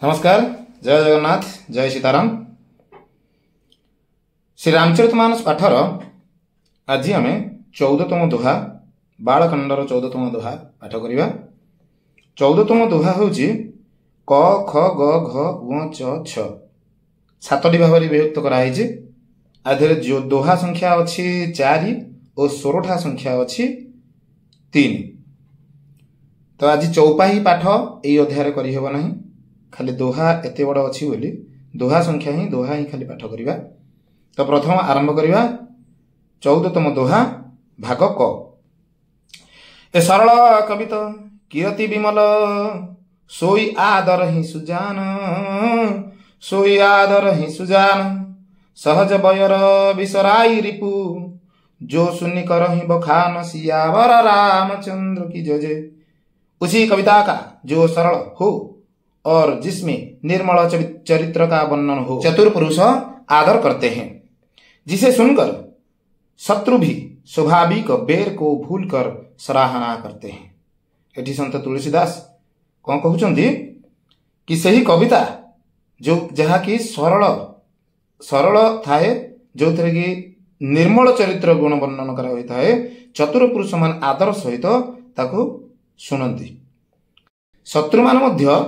नमस्कार, जय जगन्नाथ, जय सीताराम। श्री रामचरितमानस पाठर आज आम 14तम दोहा बालकांडर 14तम दोहा पाठ करवा। 14तम दोहा हूँ क ख ग घ उ च छ 7टी भाव विभक्त कराई। आधे जो दोहा संख्या अच्छी 4 और 16टा संख्या अच्छी 3। तो आज चौपाही पाठ यही अध्याय करहब ना, खाली दोहा एत बड़ अच्छी बोली दोहा संख्या ही खाली पाठ करवा। तो प्रथम आरंभ करवा 14तम दोहा भाग क। ए सरल कवित कीरति विमल सोई आदर ही सुजान, सोई आदर ही सुजान सहज बयर बिसराई रिपु, जो सुनि करहि बखान सियावर रामचंद्र की जय जय। उसी कविता का जो सरल हो और जिसमें निर्मल चरित्र का वर्णन हो, चतुर पुरुष आदर करते हैं, जिसे सुनकर शत्रु भी स्वाभाविक बेर को भूलकर सराहना करते हैं। एठी संत तुलसीदास कौन कहउछंती कि सही कविता जो जहा कि सरल सरल थाए, जो थे कि निर्मल चरित्र गुण वर्णन करा होता है, चतुर पुरुष मान आदर सहित ताको सुनती। शत्रु मान मध्य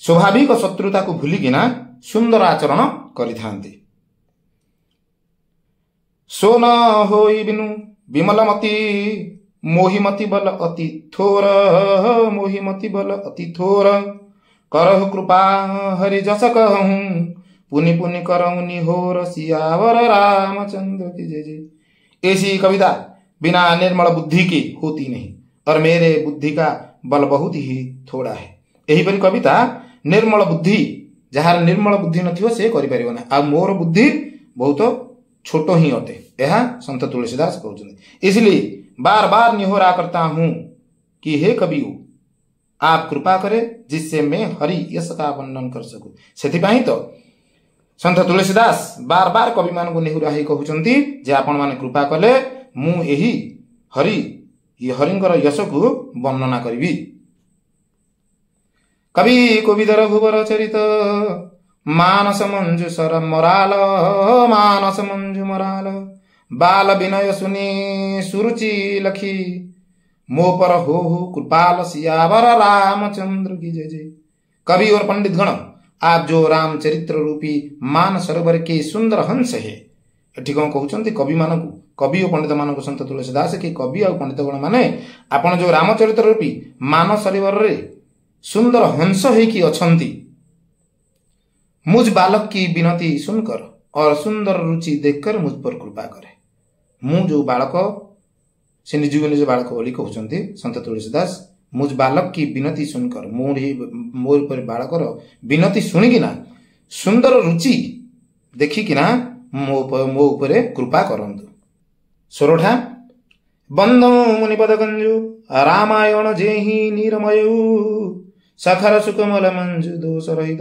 स्वाभाविक शत्रुता को भूलिकिना सुंदर आचरण करिथांती। सो न होई बिनु विमलमती मोहिमती बल अति थोर, मोहिमती बल अति थोर करहु कृपा हरि जस कहूं, पुनि पुनि करहु निहोर सियावर रामचंद्र की जय जय। ऐसी कविता बिना निर्मल बुद्धि की होती नहीं, और मेरे बुद्धि का बल बहुत ही थोड़ा है। यही परी कविता निर्मल बुद्धि, जार निर्मल बुद्धि नथियो से करि परिबो ना, आ मोर बुद्धि बहुत छोट ही अटे, यह संत तुलसीदास कहउछन्ति। इसलिए बार बार निहोरा करता हूं कि हे कवियो, आप कृपा करें जिससे मैं हरि यश का वर्णन कर सकूं। सेथिपाई तो संत तुलसीदास बार बार कवि मान को निहुरा ही कहउछन्ति जे आपण माने कृपा कले मु एही हरि ये हरिंकर यश को वर्णना करिबी। कवि कोविदर भुवर चरित मानस मंजु सर मराल, मानस मंजु मराल बाल विनय सुनी सुरुचि लखी, मो पर हो कृपाल सियावर रामचंद्र की जय जय। कवि और पंडित गण, आप जो रामचरित्र रूपी मान सरोवर के सुंदर हंस है। एठी कौन कहउछन्ति कवि मानकु, कवि और पंडित मानकु संत तुलसीदास के कवि और पंडित गण माने आपण जो रामचरित्र रूपी मान सरोवर रे सुंदर हंस है कि अछंती, मुझ बालक की विनती सुनकर और सुंदर रुचि देखकर मुझ पर कृपा करे। मु जो बालक से निज निज बालक बोली कहउछन्ति संत तुलसीदास, मुझ बालक की विनती सुनकर मोर पर बालकर विनती सुनिकिना सुंदर रुचि देखिकिना मो उपरे कृपा करंतु। सोरठा बंद मुनिपद गंजु रामायण जेहि निरमयु, सखर सुकमल मंजु दोष रहित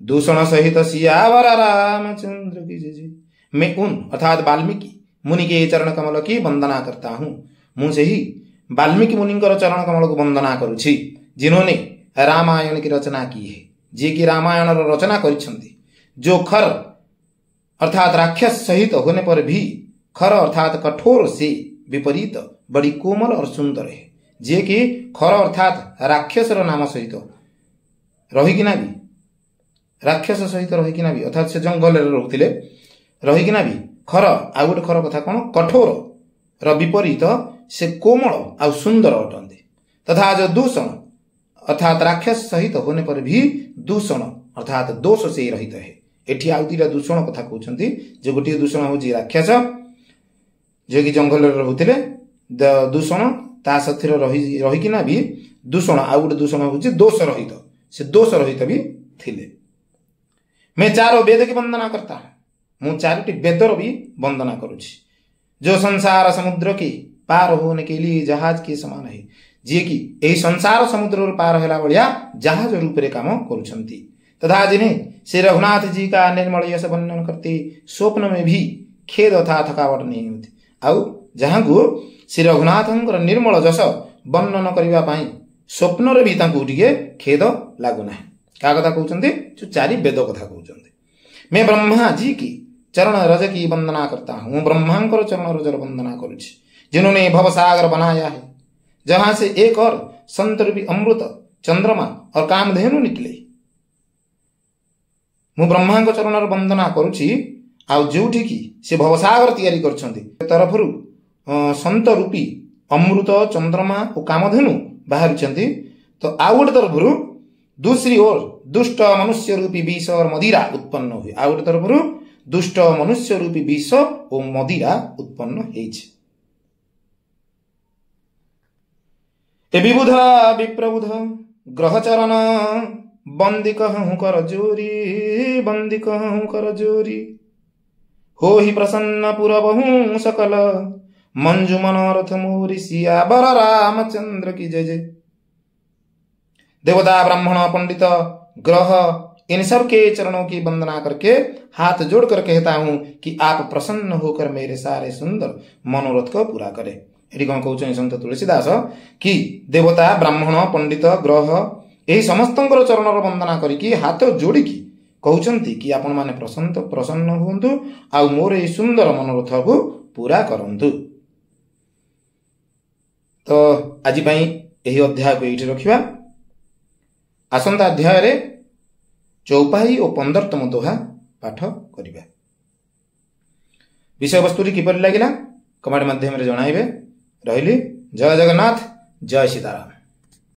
दूषण सहित सियावर रामचंद्र की जय जय। मैं उन अर्थात वाल्मीकि मुनि के चरण कमल की वंदना करता हूँ। मुझे ही वाल्मीकि मुनि चरण कमल को वंदना करुछि, जिन्होंने रामायण की रचना की है, जे कि रामायण रचना करिछन्ति। जो खर अर्थात राक्षस सहित होने पर भी खर अर्थात कठोर से विपरीत बड़ी कोमल और सुंदर है, जे कि खर अर्थात राक्षस नाम सहित रहीकिना भी, राक्षस सहित रहीकिना भी अर्थात से जंगल रोते रहीकिना भी खर आ गोटे खर कथा कौन कठोर र विपरीत से कोमल आ सुंदर अटंती। तथा जो दूषण अर्थात राक्षस सहित होने पर भी दूषण अर्थात दोष से रहित है। एठी आउ दुईटा दूषण कथा कहउछन्ति, जो गोटे दूषण होची राक्षस जे कि जंगल रोते दूषण, ता साथी रहीकिना भी दूषण, आउ गोटे दूषण होची दोष रहित, से दोष रहित भी थिले। मैं चारों वेद की वंदना करता हूं, मु चारोटी वेदर भी वंदना करुछि। जो संसार समुद्र के पार होने के लिए जहाज के समान है, जे कि यही संसार समुद्र पार होला बलिया जहाज रूप रे काम करुछन्ति। तथा जिन्हें श्री रघुनाथ जी का निर्मल यश वर्णन करते स्वप्न में भी खेद अथा थकावट नहीं होती। आउ जहां को श्री रघुनाथंकर निर्मल जस वर्णन करने स्वप्न रे भी तांको टिके खेद लागुना। क्या कथा कहउचंती जो चारि वेद कथा कहउचंती। मैं ब्रह्मा जी की चरण रज की वंदना करता हूं, ब्रह्मांकर चरण रज वंदना करुछि, जिन्होंने भवसागर बनाया है, जहां से एक और संत रूपी अमृत, चंद्रमा और कामधेनु निकले। मु ब्रह्मांक चरण वंदना करुछि आउ जोठी की से भवसागर तैयारी करछंती तरफरु संत रूपी अमृत, चंद्रमा और कामधेनु बाहरिछंती, तो आउ गोटे तरफरु दूसरी ओर दुष्ट मनुष्य रूपी विष और मदिरा उत्पन्न हुए। आउ गोटे तरफरु दुष्ट मनुष्य रूपी विष और मदिरा उत्पन्न हेछि। ए विबुध विप्रबुध ग्रहचरण बंदी कहूं कर जोरी, बंदी कहूं कर जोरी, हो ही प्रसन्न पुरबहु सकल, मंजू मनोरथ मोरी, सियावर रामचंद्र की जय जय। देवता, ब्राह्मण, पंडित, ग्रह, इन सब के चरणों की वंदना करके हाथ जोड़कर कहता हूं कि आप प्रसन्न होकर मेरे सारे सुंदर मनोरथ को पूरा करें। एटी कौन कहउछन संत तुलसीदास कि देवता, ब्राह्मण, पंडित, ग्रह यही समस्तंकर चरणर वंदना करिकी हाथ जोड़िकी कहउछंती कि आपण माने प्रसन्न हुंतु आ मोर ए सुंदर मनोरथ को पूरा करंतु। तो आज पई एही अध्याय को एठी रखिबा। आसंता अध्याय रे चौपाई और 15तम दोहा पाठ करिबा। विषय वस्तु किपरि लागिला कमेंट माध्यम रे जणाइबे। रहिली। जय जगन्नाथ, जय सीताराम।